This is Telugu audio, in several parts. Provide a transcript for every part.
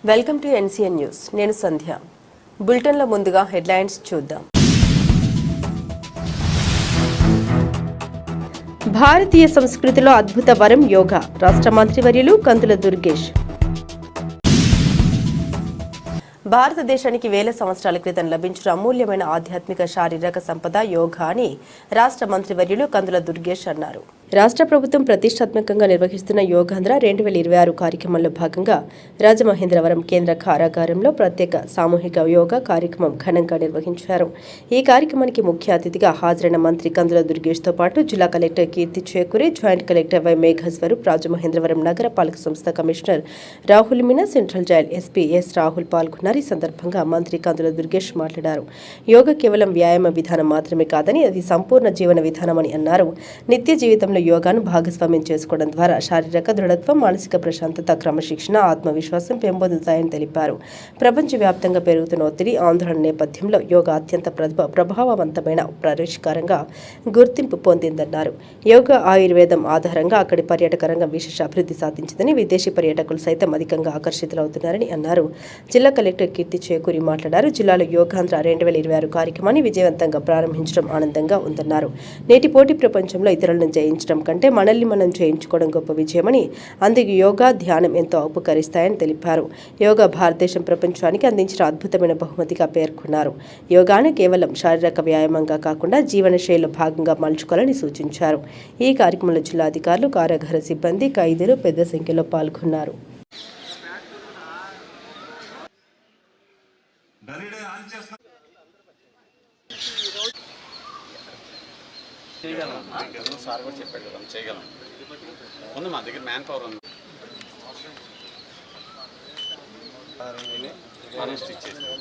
Welcome to NCN news. నేను సంధ్య. బులెటిన్ల ముందుగా హెడ్లైన్స్ చూద్దాం. భారతీయ సంస్కృతిలో అద్భుత వరం యోగా. రాష్ట్ర మంత్రివర్యులు కందుల దుర్గేష్. భారతదేశానికి వేల సంవత్సరాల క్రితం లభించిన అమూల్యమైన ఆధ్యాత్మిక శారీరక సంపద యోగా అని రాష్ట్ర మంత్రివర్యులు కందుల దుర్గేష్ అన్నారు. రాష్ట్ర ప్రభుత్వం ప్రతిష్టాత్మకంగా నిర్వహిస్తున్న యోగాంధ్ర 2026 కార్యక్రమంలో భాగంగా రాజమహేంద్రవరం కేంద్ర కారాగారంలో ప్రత్యేక సామూహిక యోగా కార్యక్రమం ఘనంగా నిర్వహించారు. ఈ కార్యక్రమానికి ముఖ్య అతిథిగా హాజరైన మంత్రి కందుల దుర్గేష్తో పాటు జిల్లా collector Keerthi Chekuri, joint collector Y Meghaswaroop, Rajamahendravaram నగర పాలక సంస్థ commissioner Rahul Meena, central jail SP S Rahul పాల్గొన్నారు. ఈ సందర్భంగా మంత్రి కందుల దుర్గేష్ మాట్లాడారు. యోగా కేవలం వ్యాయామ విధానం మాత్రమే కాదని అది సంపూర్ణ జీవన విధానమని అన్నారు. నిత్య జీవితంలో యోగాను భాగస్వామ్యం చేసుకోవడం ద్వారా శారీరక దృఢత్వం, మానసిక ప్రశాంతత, క్రమశిక్షణ, ఆత్మవిశ్వాసం పెంపొందుతాయని తెలిపారు. ప్రపంచవ్యాప్తంగా పెరుగుతున్న ఒత్తిడి, ఆందోళన నేపథ్యంలో యోగా అత్యంత ప్రభావవంతమైన పరిష్కారంగా గుర్తింపు పొందిందన్నారు. యోగా ఆయుర్వేదం ఆధారంగా అక్కడి పర్యాటక రంగం విశేష అభివృద్ధి సాధించిందని, విదేశీ పర్యాటకులు సైతం అధికంగా ఆకర్షితులవుతున్నారని అన్నారు. జిల్లా కలెక్టర్ కీర్తి చేకూరి మాట్లాడారు. జిల్లాలో యోగాంధ్ర 2026 కార్యక్రమాన్ని విజయవంతంగా ప్రారంభించడం ఆనందంగా ఉందన్నారు. నేటి పోటీ ప్రపంచంలో ఇతరులను జయించడం కంటే మనల్ని మనం జయించుకోవడం గొప్ప విజయమని, అందుకు యోగా, ధ్యానం ఎంతో ఉపకరిస్తాయని తెలిపారు. యోగా భారతదేశం ప్రపంచానికి అందించిన అద్భుతమైన బహుమతిగా పేర్కొన్నారు. యోగాను కేవలం శారీరక వ్యాయామంగా కాకుండా జీవనశైలిలో భాగంగా మలుచుకోవాలని సూచించారు. ఈ కార్యక్రమంలో జిల్లా అధికారులు, కారాగార సిబ్బంది, ఖైదీలు పెద్ద సంఖ్యలో పాల్గొన్నారు. సార్ కూడా చెప్పాడు కదా, చేయగలం. ఉంది మా దగ్గర మ్యాన్ పవర్ ఉంది. మనం స్టిచ్ చేస్తాం.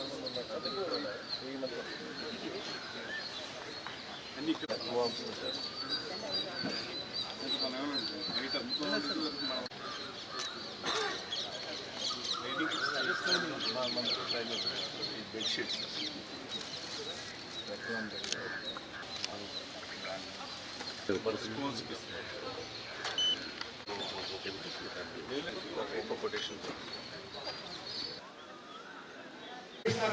బెడ్షీట్స్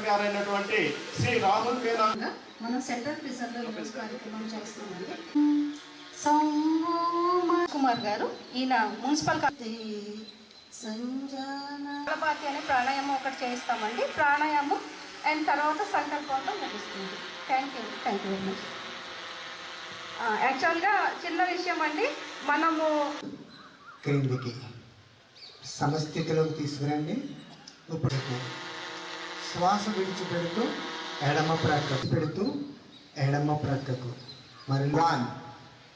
గారైనటువంటి శ్రీ రాహుల్ మీనా మనం సెంట్రల్ ప్రిజన్ లో కార్యక్రమం చేస్తున్నామండి. కుమార్ గారు, ఈయన మున్సిపల్ సంజానపాతి అనే ప్రాణాయామం ఒకటి చేయిస్తామండి. ప్రాణాయామం అండ్ తర్వాత సంకల్పంతో ముగిస్తుంది. Thank you very much. యాక్చువల్గా చిన్న విషయం అండి, మనము క్రిందికి సమస్థితిలోకి తీసుకురండి. ఇప్పుడు శ్వాస విడిచిపెడుతూ ఎడమ ప్రక్కకు పెడుతూ ఎడమ ప్రక్కకు మరి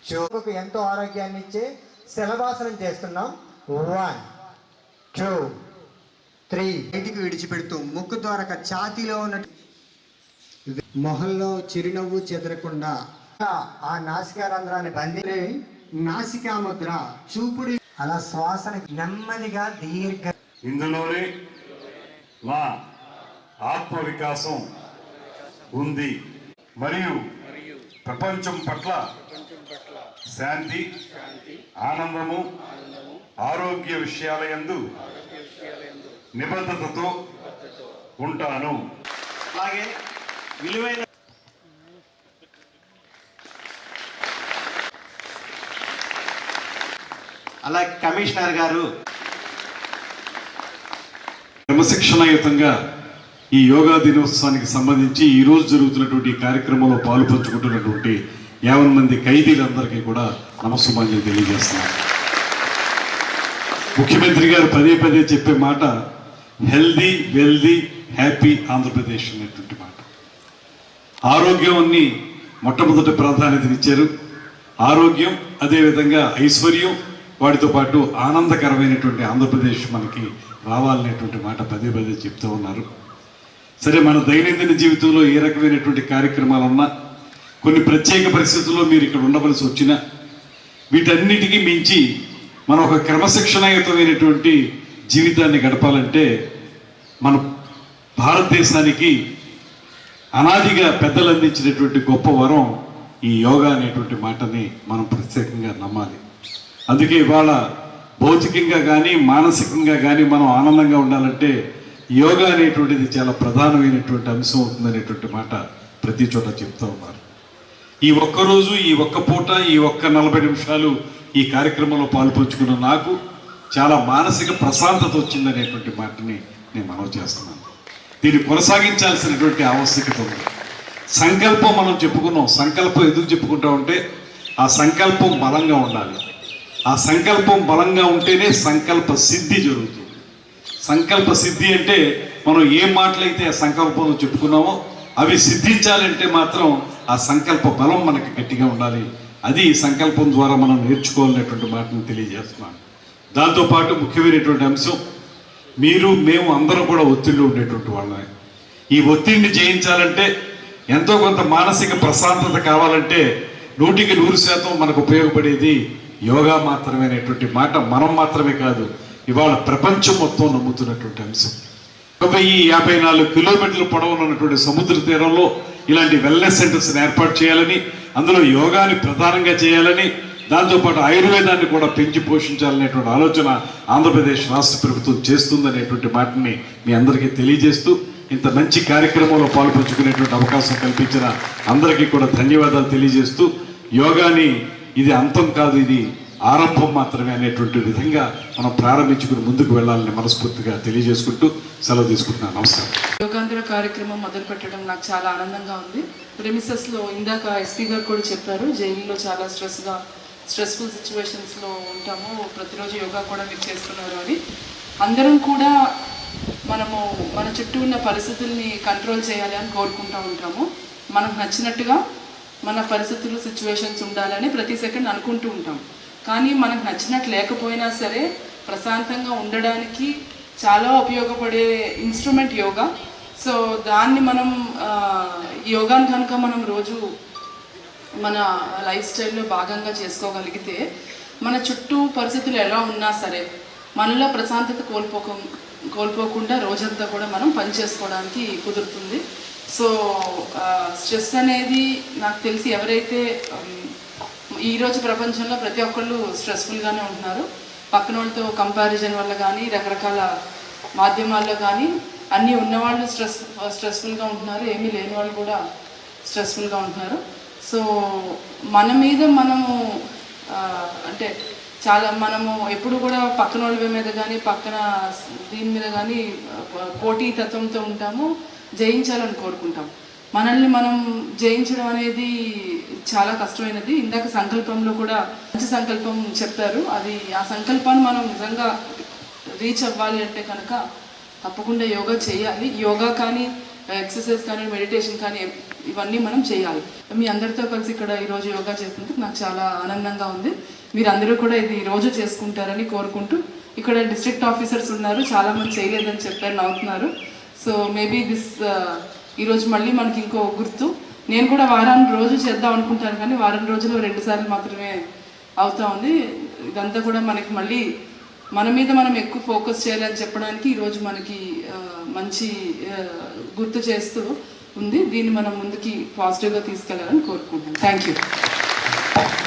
చెవుకు ఎంతో ఆరోగ్యాన్ని ఇచ్చే శలభాసనం చేస్తున్నాం. 1 2 3 బయటికి విడిచిపెడుతూ ముక్కు ద్వారా ఛాతీలో ఉన్న మొహంలో చిరునవ్వు చెదరకుండా ఆ నాసికా రంధ్రాన్ని బంధించి నాసికా ముద్ర చూపుడు అలా శ్వాసని నెమ్మదిగా దీర్ఘ ఇందులోనే మా ఆత్మ వికాసం ఉంది మరియు ప్రపంచం పట్ల శాంతి, ఆనందము, ఆరోగ్య విషయాల యందు నిబద్ధతతో ఉంటాను. అలాగే విలువైన అలాగే కమిషనర్ గారు క్రమశిక్షణాయుతంగా ఈ యోగా దినోత్సవానికి సంబంధించి ఈ రోజు జరుగుతున్నటువంటి కార్యక్రమంలో పాలు పంచుకుంటున్నటువంటి 50 మంది ఖైదీలందరికీ కూడా నమస్సుమాంజలి తెలియజేస్తున్నారు. ముఖ్యమంత్రి గారు పదే పదే చెప్పే మాట హెల్దీ, వెల్దీ, హ్యాపీ ఆంధ్రప్రదేశ్ అనేటువంటి మాట. ఆరోగ్యం అన్ని మొట్టమొదటి ప్రాధాన్యతనిచ్చారు. ఆరోగ్యం, అదేవిధంగా ఐశ్వర్యం, వాటితో పాటు ఆనందకరమైనటువంటి ఆంధ్రప్రదేశ్ మనకి రావాలనేటువంటి మాట పదే పదే చెప్తూ ఉన్నారు. సరే, మన దైనందిన జీవితంలో ఏ రకమైనటువంటి కార్యక్రమాలు ఉన్నా, కొన్ని ప్రత్యేక పరిస్థితుల్లో మీరు ఇక్కడ ఉండవలసి వచ్చినా, వీటన్నిటికీ మించి మనం ఒక క్రమశిక్షణాయుతమైనటువంటి జీవితాన్ని గడపాలంటే మన భారతదేశానికి అనాదిగా పెద్దలు అందించినటువంటి గొప్ప వరం ఈ యోగా అనేటువంటి మాటని మనం ప్రత్యేకంగా నమ్మాలి. అందుకే ఇవాళ భౌతికంగా కానీ మానసికంగా కానీ మనం ఆనందంగా ఉండాలంటే యోగా అనేటువంటిది చాలా ప్రధానమైనటువంటి అంశం అవుతుందనేటువంటి మాట ప్రతి చోట చెప్తూ ఉన్నారు. ఈ ఒక్కరోజు, ఈ ఒక్క పూట, ఈ ఒక్క 40 నిమిషాలు ఈ కార్యక్రమంలో పాల్పంచుకున్న నాకు చాలా మానసిక ప్రశాంతత వచ్చిందనేటువంటి మాటని నేను మనవి చేస్తున్నాను. దీన్ని కొనసాగించాల్సినటువంటి ఆవశ్యకత ఉంది. సంకల్పం మనం చెప్పుకున్నాం. సంకల్పం ఎందుకు చెప్పుకుంటామంటే ఆ సంకల్పం బలంగా ఉండాలి. ఆ సంకల్పం బలంగా ఉంటేనే సంకల్ప సిద్ధి జరుగుతుంది. సంకల్ప సిద్ధి అంటే మనం ఏ మాటలైతే ఆ సంకల్పంలో చెప్పుకున్నామో అవి సిద్ధించాలంటే మాత్రం ఆ సంకల్ప బలం మనకి గట్టిగా ఉండాలి. అది సంకల్పం ద్వారా మనం నేర్చుకోవాలనేటువంటి మాటను తెలియజేస్తున్నాను. దాంతోపాటు ముఖ్యమైనటువంటి అంశం, మీరు మేము అందరం కూడా ఒత్తిడిలో ఉండేటువంటి వాళ్ళమే. ఈ ఒత్తిడిని జయించాలంటే, ఎంతో కొంత మానసిక ప్రశాంతత కావాలంటే 100% మనకు ఉపయోగపడేది యోగా మాత్రమే అనేటువంటి మాట మనం మాత్రమే కాదు, ఇవాళ ప్రపంచం మొత్తం నమ్ముతున్నటువంటి అంశం. 1054 కిలోమీటర్ల పొడవున ఉన్నటువంటి సముద్ర తీరంలో ఇలాంటి వెల్నెస్ సెంటర్స్ ఏర్పాటు చేయాలని, అందులో యోగాని ప్రధానంగా చేయాలని, దాంతోపాటు ఆయుర్వేదాన్ని కూడా పెంచి పోషించాలనేటువంటి ఆలోచన ఆంధ్రప్రదేశ్ రాష్ట్ర ప్రభుత్వం చేస్తుందనేటువంటి మాటని మీ అందరికీ తెలియజేస్తూ, ఇంత మంచి కార్యక్రమంలో పాల్పంచుకునేటువంటి అవకాశం కల్పించిన అందరికీ కూడా ధన్యవాదాలు తెలియజేస్తూ, యోగాని ఇది అంతం కాదు, ఇది ఆరంభం మాత్రమే అనేటువంటి విధంగా మనం ప్రారంభించుకుని ముందుకు వెళ్ళాలని మనస్ఫూర్తిగా తెలియజేసుకుంటూ సెలవు తీసుకుంటున్నాను. నమస్కారం. యోగాంధ్ర కార్యక్రమం మొదలు పెట్టడం నాకు చాలా ఆనందంగా ఉంది. ప్రెమిసెస్లో ఇందాక ఎస్పీ గారు కూడా చెప్పారు, జైలులో చాలా స్ట్రెస్ఫుల్ సిచ్యువేషన్స్లో ఉంటాము, ప్రతిరోజు యోగా కూడా మీరు చేస్తున్నారు అని. అందరం కూడా మనము మన చుట్టూ ఉన్న పరిస్థితుల్ని కంట్రోల్ చేయాలి అని కోరుకుంటూ ఉంటాము. మనకు నచ్చినట్టుగా మన పరిస్థితులు సిచ్యువేషన్స్ ఉండాలని ప్రతి సెకండ్ అనుకుంటూ ఉంటాం. కానీ మనకు నచ్చినట్టు లేకపోయినా సరే ప్రశాంతంగా ఉండడానికి చాలా ఉపయోగపడే ఇన్స్ట్రుమెంట్ యోగా. సో దాన్ని మనం యోగాని కనుక మనం రోజు మన లైఫ్ స్టైల్లో భాగంగా చేసుకోగలిగితే మన చుట్టూ పరిస్థితులు ఎలా ఉన్నా సరే మనలో ప్రశాంతత కోల్పోకుండా రోజంతా కూడా మనం పనిచేసుకోవడానికి కుదురుతుంది. సో స్ట్రెస్ అనేది నాకు తెలిసి ఎవరైతే ఈరోజు ప్రపంచంలో ప్రతి ఒక్కళ్ళు స్ట్రెస్ఫుల్గానే ఉంటున్నారు. పక్కన వాళ్ళతో కంపారిజన్ వల్ల కానీ, రకరకాల మాధ్యమాల్లో కానీ అన్నీ ఉన్నవాళ్ళు స్ట్రెస్ఫుల్గా ఉంటున్నారు, ఏమీ లేని వాళ్ళు కూడా స్ట్రెస్ఫుల్గా ఉంటున్నారు. సో మన మీద మనము అంటే మనము ఎప్పుడు కూడా పక్కన వాళ్ళ మీద కానీ పక్కన దీని మీద కానీ పోటీతత్వంతో ఉంటాము, జయించాలని కోరుకుంటాం. మనల్ని మనం జయించడం అనేది చాలా కష్టమైనది. ఇందాక సంకల్పంలో కూడా మంచి సంకల్పం చెప్పారు. ఆ సంకల్పాన్ని మనం నిజంగా రీచ్ అవ్వాలి అంటే కనుక తప్పకుండా యోగా చేయాలి. యోగా కానీ, ఎక్సర్సైజ్ కానీ, మెడిటేషన్ కానీ ఇవన్నీ మనం చేయాలి. మీ అందరితో కలిసి ఇక్కడ ఈరోజు యోగా చేసినందుకు నాకు చాలా ఆనందంగా ఉంది. మీరందరూ కూడా ఇది రోజు చేసుకుంటారని కోరుకుంటూ, ఇక్కడ డిస్ట్రిక్ట్ ఆఫీసర్స్ ఉన్నారు, చాలామంది చేయలేదని చెప్పారు, నవ్వుతున్నారు. సో మేబీ ఈరోజు మళ్ళీ మనకి ఇంకో గుర్తు. నేను కూడా వారాన్ని రోజు చేద్దాం అనుకుంటాను, కానీ వారం రోజుల్లో 2 సార్లు మాత్రమే అవుతా ఉంది. ఇదంతా కూడా మనకి మళ్ళీ మన మీద మనం ఎక్కువ ఫోకస్ చేయాలని చెప్పడానికి ఈరోజు మనకి మంచి గుర్తు చేస్తూ ఉంది. దీన్ని మనం ముందుకి పాజిటివ్గా తీసుకెళ్ళాలని కోరుకుంటున్నాను. Thank you.